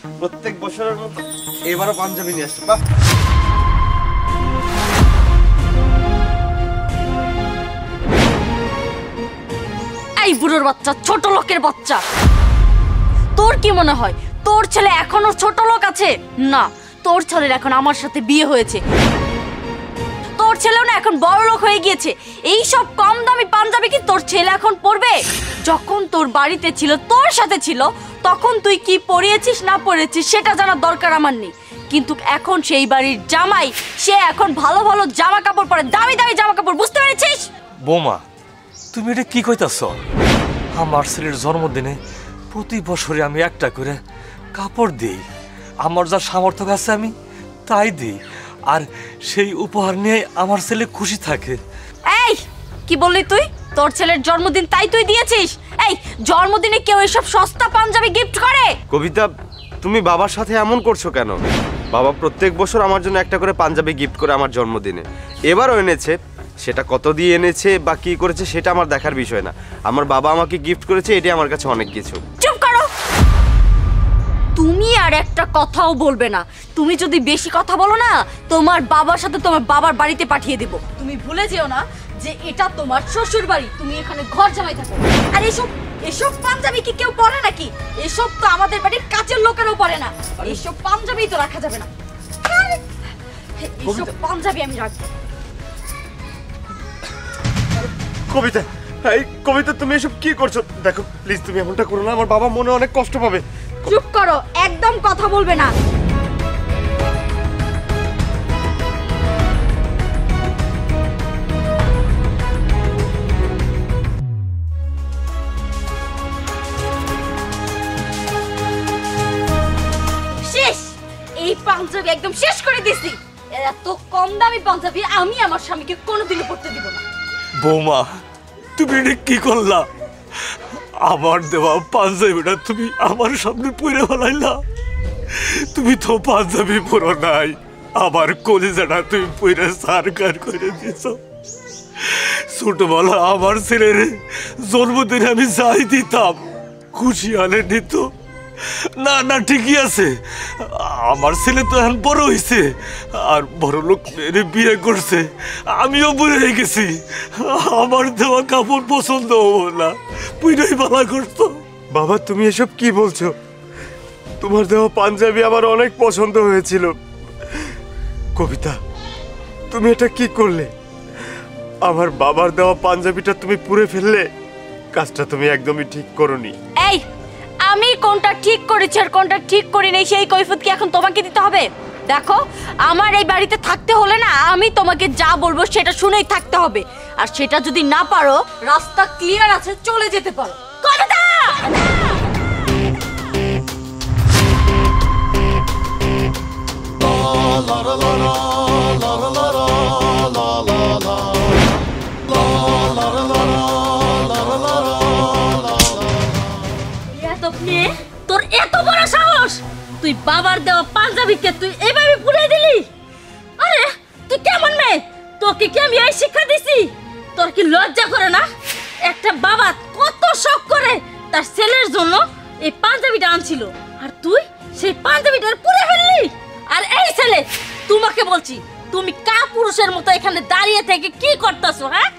প্রত্যেক বছরের মতো এবারও পাঞ্জাবি নিয়ে আসছে। বাহ, এই বুড়োর বাচ্চা, ছোট লোকের বাচ্চা, তোর কি মনে হয় তোর ছেলে এখনো ছোট লোক আছে? না, তোর ছেলের এখন আমার সাথে বিয়ে হয়েছে। তোর ছেলেও না এখন বড় লোক হয়ে গিয়েছে। এই সব কম দামি পাঞ্জাবি কি তোর ছেলে এখন পরবে? যখন তোর বাড়িতে ছিল, তোর সাথে ছিল, তখন তুই কি পরিয়েছিস না পরিয়েছিস সেটা জানার দরকার আমার নেই। কিন্তু এখন সেই বাড়ির জামাই, সে এখন ভালো ভালো জামা কাপড় পরে, দামি দামি জামা কাপড়, বুঝতে পেরেছিস? বৌমা, তুমি এটা কি কইতাছ? আমার ছেলের জন্মদিনে প্রতি বছরে আমি একটা করে কাপড় দিই। আমার যা সামর্থ্য আছে আমি তাই দিই, আর সেই উপহার নিয়ে আমার ছেলে খুশি থাকে। এই কি বললি তুই? তোর ছেলের জন্মদিন তাই তুই দিয়েছিস? এই জন্মদিনে কেউ এসব সস্তা পাঞ্জাবি গিফট করে? কবিতা, তুমি বাবার সাথে এমন করছো কেন? বাবা প্রত্যেক বছর আমার জন্য একটা করে পাঞ্জাবি গিফট করে আমার জন্মদিনে। এবারও এনেছে, সেটা কত দিয়ে এনেছে বা কি করেছে সেটা আমার দেখার বিষয় না। আমার বাবা আমাকে গিফট করেছে, এটাই আমার কাছে অনেক কিছু। চুপ করো, তুমি আর একটা কথাও বলবে না। তুমি যদি বেশি কথা বলো না, তোমার বাবার সাথে তোমার বাবার বাড়িতে পাঠিয়ে দেব। তুমি ভুলে যেও না যে এটা তোমার শ্বশুর বাড়ি, তুমি এখানে ঘর জামাই থাকো। আর এসব এসব পাঞ্জাবি কি কেউ পরে নাকি? এসব তো আমাদের বাড়ির কাছের লোকেরও পরে না। এসব পাঞ্জাবি তো রাখা যাবে না। এসব পাঞ্জাবি আমি রাখবো। কবিতা, এই কবিতা, তুমি এসব কি করছো? দেখো প্লিজ, তুমি এমনটা করো না, আমার বাবা মনে অনেক কষ্ট পাবে। চুপ করো, একদম কথা বলবে না। শেষ, এই পাঞ্জাবি একদম শেষ করে দিছি। এত কম দামি পাঞ্জাবি আমি আমার স্বামীকে কোনোদিনও পরতে দিব না। বৌমা, তুমি এটা কি করলা? আমার দেওয়া পাঞ্জাবিটা তুমি আমার সামনে পরে ফেলাইলা। তুমি তো পাঞ্জাবি পরো নাই, আমার কলিজাটা তুমি পরে সারকার করে দিছ। ছোটবেলা আমার ছেলের জন্মদিনে আমি যাই দিতাম, খুশি আনে নিত। না না, ঠিকই আছে, আমার ছেলে তো এখন বড় হয়েছে আর বড় লোক মেরে বিয়ে করছে, আমিও বুড়ে হয়ে গেছি। আমার দেওয়া কাপড় পছন্দ হবো না, পুইরাই ভালো করতো। বাবা, তুমি এসব কি বলছো? তোমার দেওয়া পাঞ্জাবি আমার অনেক পছন্দ হয়েছিল। কবিতা, তুমি এটা কি করলে? আমার বাবার দেওয়া পাঞ্জাবিটা তুমি পুড়ে ফেললে। কাজটা তুমি একদমই ঠিক করোনি। এই, আমি কোনটা ঠিক করেছি আর কোনটা ঠিক করি নাই সেই কৈফিয়ত কি এখন তোমাকে দিতে হবে? দেখো, আমার এই বাড়িতে থাকতে হলে না, আমি তোমাকে যা বলবো সেটা শুনেই থাকতে হবে। আর সেটা যদি না পারো, রাস্তা ক্লিয়ার আছে, চলে যেতে পারো। কবিতা! তোর এত বড় সাহস, তুই বাবার দেওয়া পাঞ্জাবিকে তুই এভাবে পুড়িয়ে দিলি? আরে তুই কেমন মেয়ে? তোকে কি আমি এই শিক্ষা দিছি? তোর কি লজ্জা করে না? একটা বাবা কত শখ করে তার ছেলের জন্য এই পাঞ্জাবিটা আনছিল, আর তুই সেই পাঞ্জাবিটা পুড়ে ফেললি। আর এই ছেলে, তোমাকে বলছি, তুমি কাপুরুষের মতো এখানে দাঁড়িয়ে থেকে কি করতেছো? হ্যাঁ,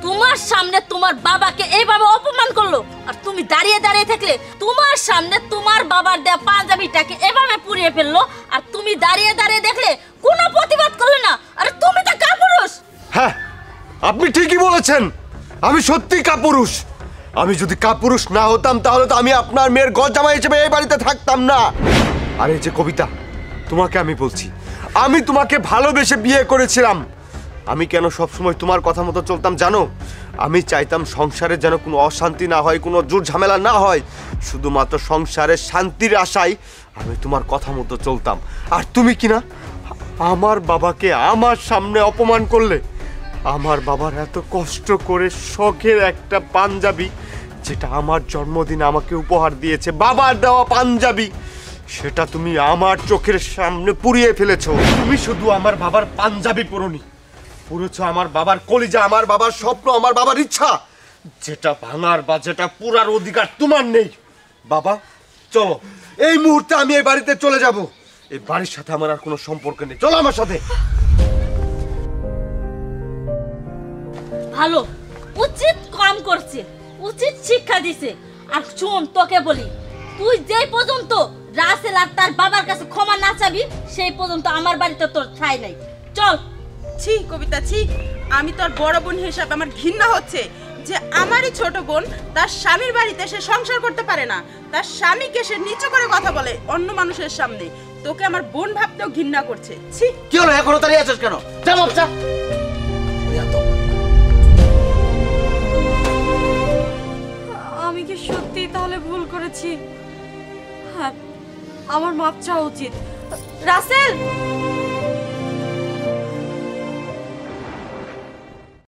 তোমার সামনে তোমার বাবাকে এইভাবে অপমান করলো, আর তুমি দাঁড়িয়ে দাঁড়িয়ে থাকলে তোমার সামনে তোমার বাবার দেয়া পাঞ্জাবিটাকে এভাবে পুড়িয়ে ফেললো, আর তুমি দাঁড়িয়ে দাঁড়িয়ে দেখলে কোনো প্রতিবাদ করলে না। আরে তুমি তো কাপুরুষ। হ্যাঁ, আপনি ঠিকই বলেছেন, আমি সত্যি কাপুরুষ। আমি যদি কাপুরুষ না হতাম তাহলে তো আমি আপনার মেয়ের ঘর জামাই হিসেবে এই বাড়িতে থাকতাম না। আর এই যে কবিতা, তোমাকে আমি বলছি, আমি তোমাকে ভালোবেসে বিয়ে করেছিলাম। আমি কেন সবসময় তোমার কথা মতো চলতাম জানো? আমি চাইতাম সংসারে যেন কোনো অশান্তি না হয়, কোনো জোর ঝামেলা না হয়। শুধুমাত্র সংসারের শান্তির আশায় আমি তোমার কথা মতো চলতাম। আর তুমি কিনা আমার বাবাকে আমার সামনে অপমান করলে। আমার বাবার এত কষ্ট করে শখের একটা পাঞ্জাবি, যেটা আমার জন্মদিনে আমাকে উপহার দিয়েছে, বাবার দেওয়া পাঞ্জাবি, সেটা তুমি আমার চোখের সামনে পুড়িয়ে ফেলেছো। তুমি শুধু আমার বাবার পাঞ্জাবি পরোনি, পুড়েছো আমার বাবার কলিজা, আমার বাবার স্বপ্ন, আমার বাবার ইচ্ছা, যেটা ভাঙার বা যেটা পুরার অধিকার তোমার নেই। বাবা চলো, এই মুহূর্তে আমি এই বাড়িতে চলে যাব। এই বাড়ির সাথে আমার আর কোনো সম্পর্ক নেই, চলো আমার সাথে। ভালো, উচিত কাম করছে, উচিত শিক্ষা দিছে। আর শোন, তোকে বলি, তুই যেই পর্যন্ত রাসেল আর তার বাবার কাছে ক্ষমা না চাবি, সেই পর্যন্ত আমার বাড়িতে তোর ঠাঁই নাই। চল। ছি কবিতা, ছি। আমি তোর বড় বোন হিসাবে আমার ঘৃণা হচ্ছে যে আমারই ছোট বোন তার স্বামীর বাড়িতে সে সংসার করতে পারে না, তার স্বামীকে সে নিচু করে কথা বলে অন্য মানুষের সামনে। তোকে আমার বোন ভাবতেও ঘৃণা করছে। ছি। কি হলো, এখনো দাঁড়িয়ে আছিস কেন? যা বাপ যা। আমি কি সত্যি তাহলে ভুল করেছি? হ্যাঁ, আমার মাপ চাওয়া উচিত। রাসেল,